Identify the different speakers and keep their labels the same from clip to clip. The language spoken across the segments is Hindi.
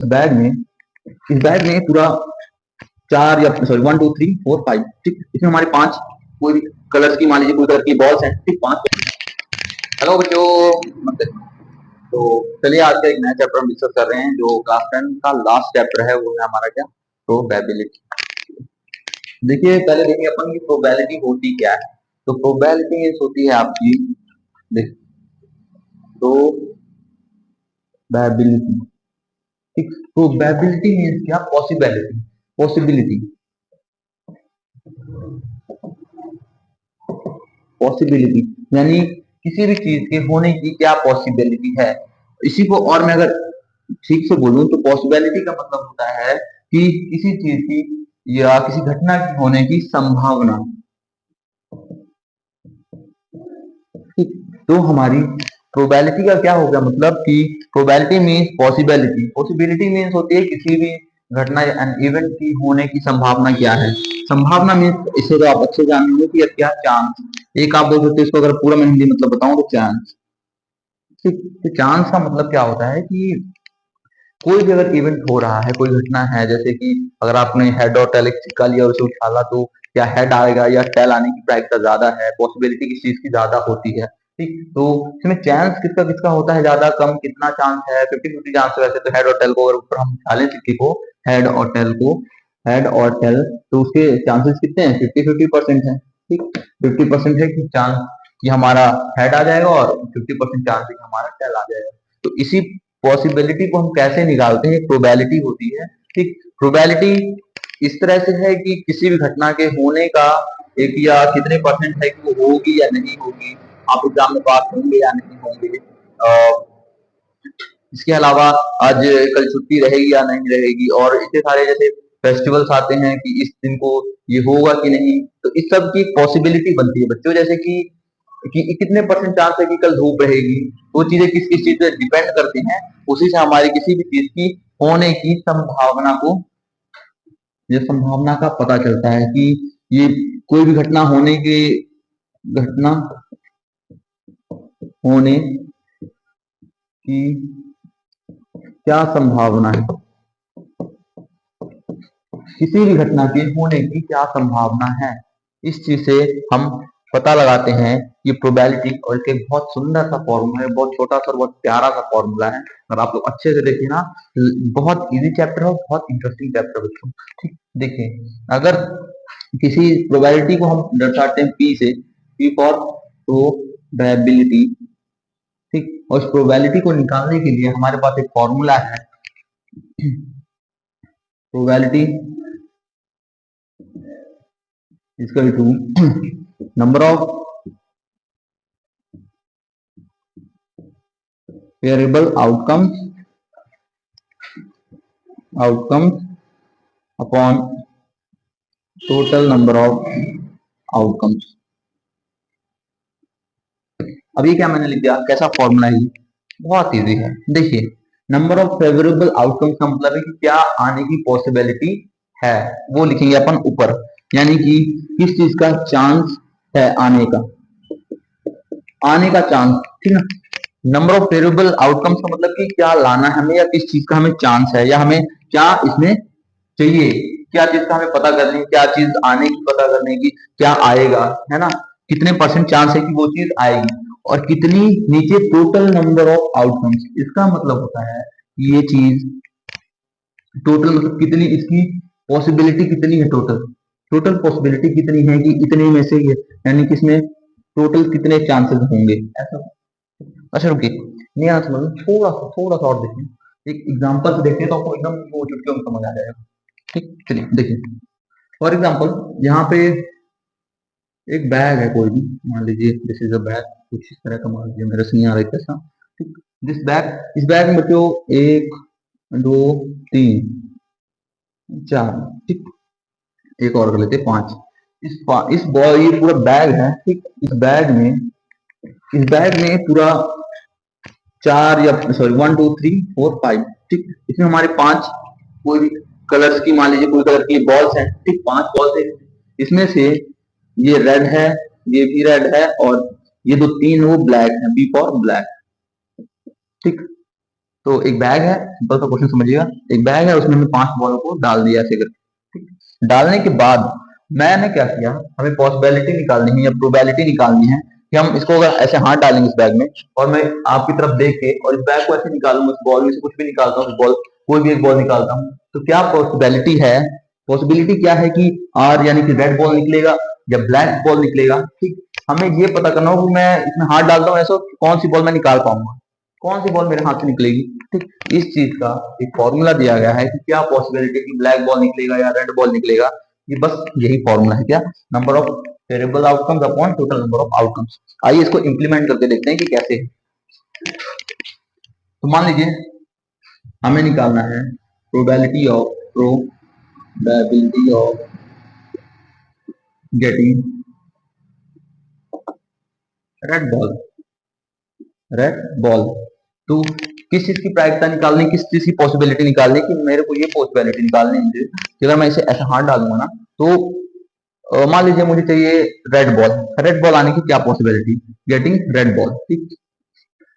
Speaker 1: बैग में इस बैग में पूरा चार या सॉरी 1 2 3 4 5, ठीक, इसमें हमारे पांच कोई भी कलर्स की, मान लीजिए कोई कलर की बॉल्स हैं, ठीक, पांच। हेलो बच्चों, नमस्ते। तो चलिए आज का एक नया चैप्टर हम डिस्कस कर रहे हैं। जो क्लास 10 का लास्ट चैप्टर है वो है हमारा क्या, प्रोबेबिलिटी। देखिए पहले देखिए अपन की प्रोबेबिलिटी होती क्या है। तो प्रोबेबिलिटी मीन्स होती है आपकी, देख, प्रोबेबिलिटी, ठीक, प्रोबेबिलिटी मीन्स क्या, पॉसिबिलिटी, पॉसिबिलिटी, पॉसिबिलिटी यानी किसी भी चीज के होने की क्या पॉसिबिलिटी है। इसी को और मैं अगर ठीक से बोलूं तो पॉसिबिलिटी का मतलब होता है कि किसी चीज की या किसी घटना की होने की संभावना, ठीक। तो हमारी प्रोबेबिलिटी का क्या होगा, मतलब कि probability means possibility, possibility means होती है किसी भी घटना या इवेंट की होने की संभावना क्या है। संभावना मीन्स इसे तो आप अच्छे जान लो कि क्या, चांस। एक आप बोल सकते हो इसको, अगर पूरा मैं हिंदी मतलब बताऊं तो चांस, ठीक। तो चांस का मतलब क्या होता है कि कोई भी अगर इवेंट हो रहा है, कोई घटना है, जैसे कि अगर आपने हेड और टेल एक सिक्का लिया और उसे उछाला तो क्या हेड आएगा या टेल आने की प्रायिकता ज्यादा है, पॉसिबिलिटी किस चीज की ज्यादा होती है, ठीक। तो इसमें चांस किसका किसका होता है ज्यादा, कम, कितना चांस है, 50-50 चांस है। वैसे तो हेड और टेल को अगर ऊपर हम उछालें सिक्के को, हेड और टेल को, हेड और टेल, तो उसके चांसेस कितने हैं, 50-50% है, ठीक। 50% है कि चांस कि हमारा हेड आ जाएगा और 50% चांस है कि हमारा टेल आ जाएगा। तो इसी पॉसिबिलिटी को हम कैसे निकालते हैं, प्रोबेबिलिटी होती है, ठीक। प्रोबेबिलिटी इस तरह से है कि किसी भी घटना के होने का एक या कितने परसेंट है कि वो होगी या नहीं होगी, आप एग्जाम में पास होंगे या नहीं होंगे। इसके अलावा आज कल छुट्टी रहेगी या नहीं रहेगी, और इतने सारे जैसे फेस्टिवल्स आते हैं कि इस दिन को ये होगा कि नहीं। तो इस सब की पॉसिबिलिटी बनती है बच्चों, जैसे कि कितने परसेंट चांस है कि कल धूप रहेगी। वो चीजें किस किस चीज पे डिपेंड करती हैं, उसी से हमारी किसी भी चीज की होने की संभावना को, ये संभावना का पता चलता है कि ये कोई भी घटना होने की, घटना होने की क्या संभावना है, किसी भी घटना के होने की क्या संभावना है, इस चीज से हम पता लगाते हैं ये प्रोबेबिलिटी। और इसके एक बहुत सुंदर सा फॉर्मूला है, बहुत छोटा सा और बहुत प्यारा सा फॉर्मूला है। अगर आप लोग अच्छे से देखिए ना, बहुत इजी चैप्टर है, बहुत इंटरेस्टिंग चैप्टर बच्चों, ठीक। देखिए अगर किसी प्रोबेबिलिटी को हम दर्शाते हैं पी से, पी फॉर प्रोबेबिलिटी, ठीक। और उस प्रोबेबिलिटी को निकालने के लिए हमारे पास एक फॉर्मूला है, probability equal to number of variable outcomes upon total number of outcomes. अब ये क्या मैंने लिख दिया, कैसा फॉर्मूला है, बहुत इजी है। देखिए नंबर ऑफ फेवरेबल आउटकम्स का मतलब है कि क्या आने की पॉसिबिलिटी है, वो लिखेंगे अपन ऊपर, यानी कि किस चीज का चांस है आने का, आने का चांस, ठीक है। नंबर ऑफ फेवरेबल आउटकम्स का मतलब कि क्या लाना है हमें, या किस चीज का हमें चांस है, या हमें क्या इसमें चाहिए, क्या चीज का हमें पता करनी, क्या चीज आने की पता करने की, क्या आएगा, है ना, कितने परसेंट चांस है कि वो चीज आएगी, और कितनी नीचे टोटल नंबर ऑफ आउटकम्स। इसका मतलब होता है कि ये चीज टोटल मतलब कितनी इसकी पॉसिबिलिटी कितनी है, टोटल टोटल पॉसिबिलिटी कितनी है कि इतने में से ये, यानी कि इसमें टोटल कितने चांसेस होंगे, ऐसा। अच्छा रुकिए, नहीं आना समझ में, थोड़ा सा और देखिए, एक एग्जांपल से देखते हैं तो आपको एकदम वो चुटकियों में समझ आ जाएगा, ठीक। चलिए देखिए, फॉर एग्जाम्पल यहाँ पे एक बैग है, कोई भी मान लीजिए दिस इज अ बैग, कुछ इस तरह का मान लीजिए, मेरे से नहीं आ रहा है कैसा, ठीक। दिस बैग, इस बैग में बच्चों एक, दो, तीन, चार, ठीक, एक और कर लेते हैं, पांच। ये पूरा बैग है, ठीक। इस बैग में पूरा चार या सॉरी 1 2 3 4 5, ठीक। इसमें हमारे पांच कोई भी कलर्स की, मान लीजिए कोई कलर की बॉल्स हैं, ठीक, पांच बॉल्स है। इसमें से ये रेड है, ये भी रेड है, और ये दो तीन वो ब्लैक है, बी फॉर ब्लैक, ठीक। तो एक बैग है, सिंपल सा क्वेश्चन समझिएगा। एक बैग है, उसमें हमने 5 बॉल को डाल दिया ऐसे करके, ठीक। डालने के बाद मैंने क्या किया, हमें पॉसिबिलिटी निकालनी है या प्रोबेबिलिटी निकालनी है कि हम इसको अगर ऐसे हाथ डालेंगे इस बैग में, और मैं आपकी तरफ देख के और इस बैग को ऐसे निकालूंगा, इस बॉल में से कुछ भी निकालता हूँ, बॉल कोई भी एक बॉल निकालता हूँ, तो क्या पॉसिबिलिटी है, पॉसिबिलिटी क्या है कि आर यानी कि रेड बॉल निकलेगा या ब्लैक बॉल निकलेगा, ठीक। हमें ये पता करना होगा कि मैं इसमें हाथ डालता हूँ ऐसा, कौन सी बॉल मैं निकाल पाऊंगा, कौन सी बॉल मेरे हाथ से निकलेगी, ठीक। इस चीज का एक फॉर्मूला दिया गया है कि क्या पॉसिबिलिटी कि ब्लैक बॉल निकलेगा या रेड बॉल निकलेगा। ये बस यही फॉर्मूला है, क्या, number of variable outcomes upon total number of outcomes. आइए इसको इंप्लीमेंट करके देखते हैं कि कैसे है। तो मान लीजिए हमें निकालना है probability of getting red ball. तो किस चीज की प्रायिकता निकालनी, किस चीज की पॉसिबिलिटी निकालनी, कि मेरे को ये पॉसिबिलिटी निकालनी है मुझे कि अगर मैं इसे ऐसा हाथ डालूंगा ना, तो मान लीजिए मुझे चाहिए रेड बॉल आने की क्या पॉसिबिलिटी, गेटिंग रेड बॉल, ठीक।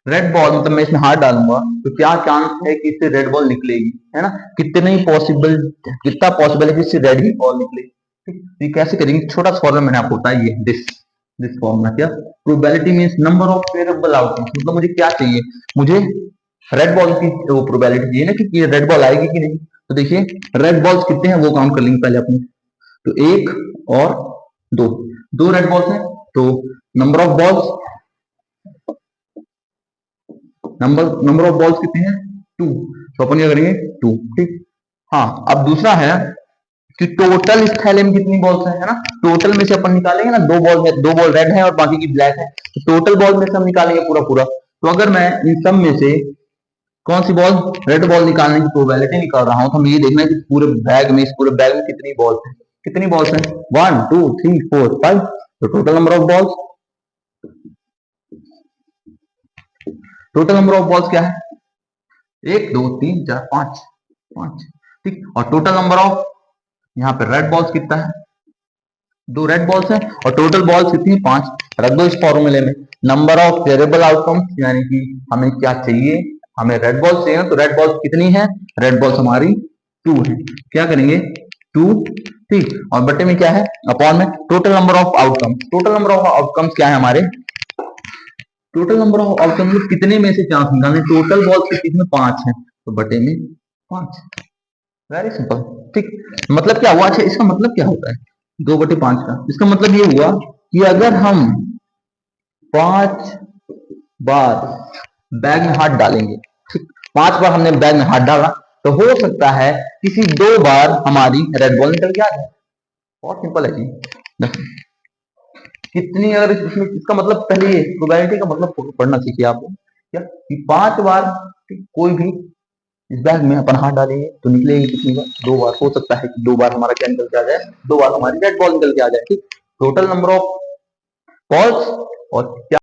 Speaker 1: रेड बॉल मतलब मैं इसमें हाथ डालूंगा तो क्या चांस है कि इससे रेड बॉल निकलेगी, है ना, कितनी पॉसिबल, कितना पॉसिबल है कि इससे रेड ही बॉल निकले, ठीक। तो ये कैसे करेंगे, छोटा सा फॉर्मूला मैंने आपको बताया, ये दिस फॉर्मूला, क्या, probability means number of variable outcomes, मतलब मुझे क्या चाहिए, मुझे रेड बॉल की वो प्रोबेबिलिटी चाहिए ना कि रेड बॉल आएगी कि नहीं। तो देखिए रेड बॉल्स कितने हैं वो काउंट कर लेंगे पहले अपने। तो एक और दो, दो रेड बॉल्स हैं, तो number of balls, number of balls कितने हैं, टू। तो अपन क्या करेंगे, टू, ठीक। हाँ, अब दूसरा है कि टोटल इस थैले में कितनी बॉल्स है ना, टोटल में से अपन निकालेंगे ना, दो बॉल है, दो बॉल रेड है और बाकी की ब्लैक है, तो टोटल बॉल में से हम निकालेंगे पूरा पूरा। तो अगर मैं इन सब में से कौन सी बॉल, रेड बॉल निकालने की प्रोबेबिलिटी निकाल रहा हूं, तो हमें ये देखना है कि पूरे बैग में, इस पूरे बैग में कितनी बॉल्स है, कितनी बॉल्स है, 1 2 3 4 5। तो टोटल नंबर ऑफ बॉल्स क्या है, 1 2 3 4 5, 5, ठीक। और टोटल नंबर ऑफ, यहाँ पे रेड बॉल्स कितना है, दो रेड बॉल्स है, और टोटल बॉल्स कितनी है, 5। रख दो इस फॉर्मूले में, नंबर ऑफ वेरिएबल आउटकम्स यानी कि हमें क्या चाहिए, हमें रेड बॉल्स चाहिए, तो रेड बॉल्स कितनी है, रेड बॉल्स हमारी 2 है, क्या करेंगे 2, ठीक। और बटे में क्या है, अपॉन में total number of outcomes, total number of outcomes क्या है हमारे, टोटल नंबर ऑफ आउटकम्स कितने में से चांस निकालने, टोटल बॉल्स के कितने 5 है, तो बटे में 5, वेरी सिंपल, ठीक। मतलब क्या हुआ, अच्छा इसका मतलब क्या होता है 2/5 का, इसका मतलब ये हुआ कि अगर हम 5 बार बैग में हाथ डालेंगे, ठीक, 5 बार हमने बैग में हाथ डाला, तो हो सकता है किसी 2 बार हमारी रेड बॉल निकल के आ जाए। बहुत सिंपल है जी। कितनी, अगर इसमें इसका मतलब पहले प्रोबेबिलिटी का मतलब पढ़ना सीखिए आपको, क्या कि 5 बार कोई भी इस बैग में अपन हाथ डालेंगे तो निकलेगी कितनी बार, 2 बार। हो सकता है कि 2 बार हमारा क्या निकल के आ जाए, 2 बार हमारी रेड बॉल निकल के आ जाए, ठीक। टोटल नंबर ऑफ बॉल्स और क्या